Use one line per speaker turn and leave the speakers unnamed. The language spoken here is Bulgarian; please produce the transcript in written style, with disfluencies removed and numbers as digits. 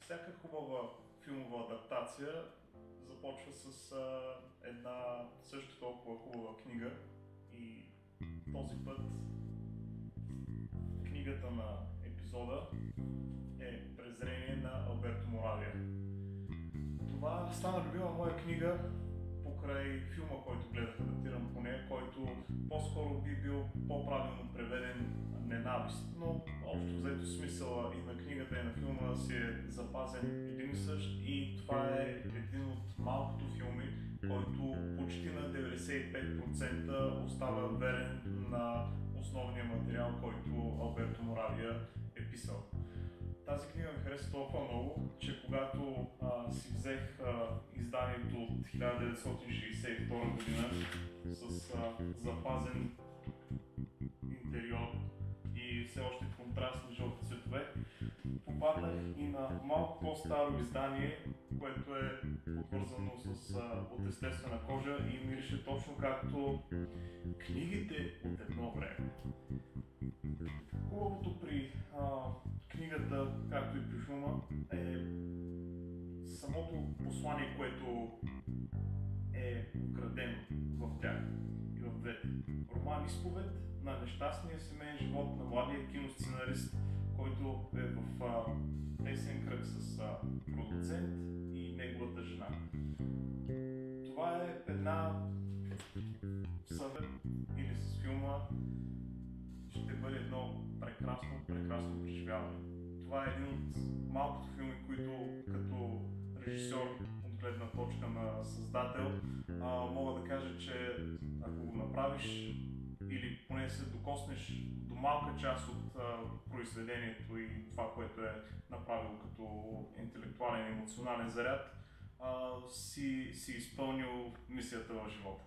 Всяка хубава филмова адаптация започва с една също толкова хубава книга и този път книгата на епизода е Презрение на Алберто Моравия. Това стана любима моя книга покрай филма, който гледах адаптиран по нея, който по-скоро би бил по-правилно преведен Ненавист, но общо взето смисъла и на книгата и на филма си е запазен един и същ и това е един от малкото филми, който почти на 95% остава верен на основния материал, който Алберто Моравия е писал. Тази книга ми хареса толкова много, че когато си взех изданието от 1962 година с запазен интериор и все още контрастни жълти цветове, попаднах и на малко по-старо издание, което е подвързано от естествена кожа и мирише точно както книгите от едно време. Хубавото при книгата, както и при филма, е самото послание, което е вградено в тях и в двете. Роман изповед на нещастния семейен живот на младия киносценарист, който е в тесен кръг с продуцент и неговата жена. Това е една съвет или с филма ще бъде едно прекрасно преживяване. Това е един от малкото филми, които като режисьор от гледна точка на създател мога да кажа, че ако го направиш или поне се докоснеш до малка част от произведението и това, което е направил като интелектуален и емоционален заряд, си изпълнил мисията в живота.